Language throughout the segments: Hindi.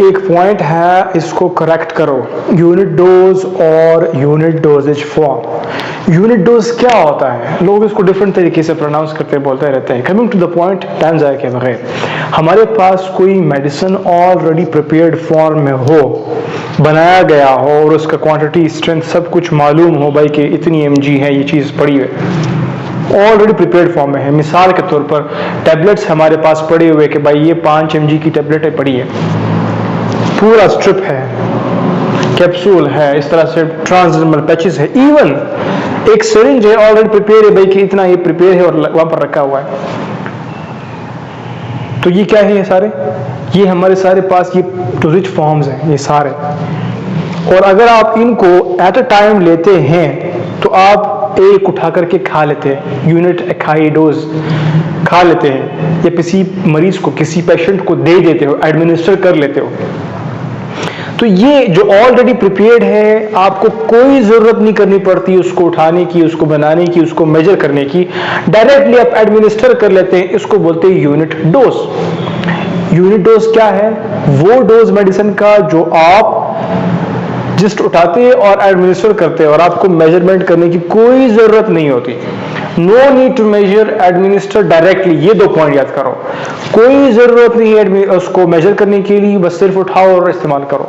एक पॉइंट है, इसको करेक्ट करो। यूनिट डोज और unit doses form. Unit dose क्या होता है? लोग इसको डिफरेंट तरीके से प्रोनाउंस करते बोलते रहते हैं। Coming to the point, time जाए के बगैर, हमारे पास कोई मेडिसिन ऑलरेडी प्रिपेयर्ड फॉर्म में हो, बनाया गया हो और उसका क्वांटिटी, स्ट्रेंथ सब कुछ मालूम हो भाई कि इतनी mg है, ये चीज़ पड़ी है, ऑलरेडी प्रिपेयर्ड फॉर्म में है। मिसाल के तौर पर टैबलेट्स हमारे पास पड़े हुए कि भाई ये 5 mg की टैबलेट है, पड़ी है, पूरा स्ट्रिप है, कैप्सूल है, इस तरह से ट्रांसडर्मल पैचेस है, इवन एक सिरिंज है ऑलरेडी प्रिपेयर है भाई कि इतना ये प्रिपेयर है और वहां पर रखा हुआ है। तो ये क्या है? ये सारे, ये हमारे सारे पास ये डोजेज फॉर्म्स हैं, ये सारे। और अगर आप इनको एट अ टाइम लेते हैं तो आप एक उठा करके खा लेते हैं, यूनिट अखाई डोज खा लेते हैं, या किसी मरीज को, किसी पेशेंट को दे देते हो, एडमिनिस्टर कर लेते हो। तो ये जो ऑलरेडी प्रिपेयर्ड है, आपको कोई जरूरत नहीं करनी पड़ती उसको उठाने की, उसको बनाने की, उसको मेजर करने की, डायरेक्टली आप एडमिनिस्टर कर लेते हैं। इसको बोलते हैं यूनिट डोज। यूनिट डोज क्या है? वो डोज मेडिसिन का जो आप जस्ट उठाते हैं और एडमिनिस्टर करते हैं और आपको मेजरमेंट करने की कोई जरूरत नहीं होती। No need to measure, administer directly. ये 2 पॉइंट याद करो। कोई जरूरत नहीं है उसको मेजर करने के लिए, बस सिर्फ उठाओ और इस्तेमाल करो।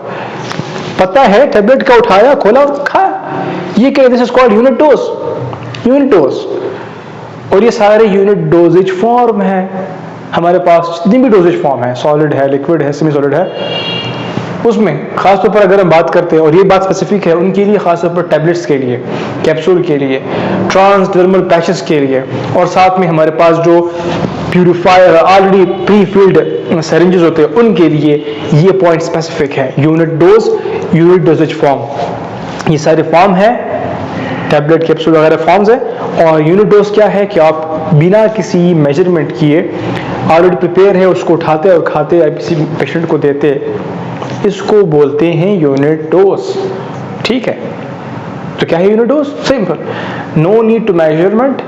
पता है टैबलेट का उठाया, खोला और खाया, ये क्या? This is called unit dose. Unit dose. और ये सारे यूनिट डोजेज फॉर्म है हमारे पास। जितनी भी डोजेज फॉर्म है, सॉलिड है, लिक्विड है, सेमी सॉलिड है, उसमें खासतौर पर अगर हम बात करते हैं, और ये बात स्पेसिफिक है उनके लिए, खासतौर पर टैबलेट्स के लिए, कैप्सूल के लिए, ट्रांसडर्मल पैचेस के लिए, और साथ में हमारे पास जो purifier already pre filled syringes होते हैं उनके लिए, ये पॉइंट स्पेसिफिक है। Unit dose, unit doses form, ये सारे फॉर्म है, टैबलेट, कैप्सूल वगैरह फॉर्म्स है। और यूनिट डोज क्या है कि आप बिना किसी मेजरमेंट किए ऑलरेडी प्रिपेयर है, उसको उठाते और खाते, आप किसी पेशेंट को देते, इसको बोलते हैं यूनिट डोज। ठीक है? तो क्या है unit dose? Simple, no need to measurement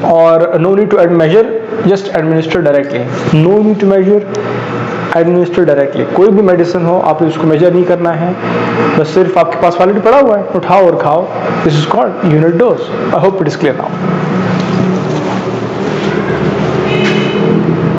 और no need to measure, just administer directly. No need to measure, administer directly. कोई भी मेडिसिन हो, आपको इसको मेजर नहीं करना है, बस सिर्फ आपके पास ऑलरेडी पड़ा हुआ है, उठाओ और खाओ। This is called unit dose. I hope it is clear now.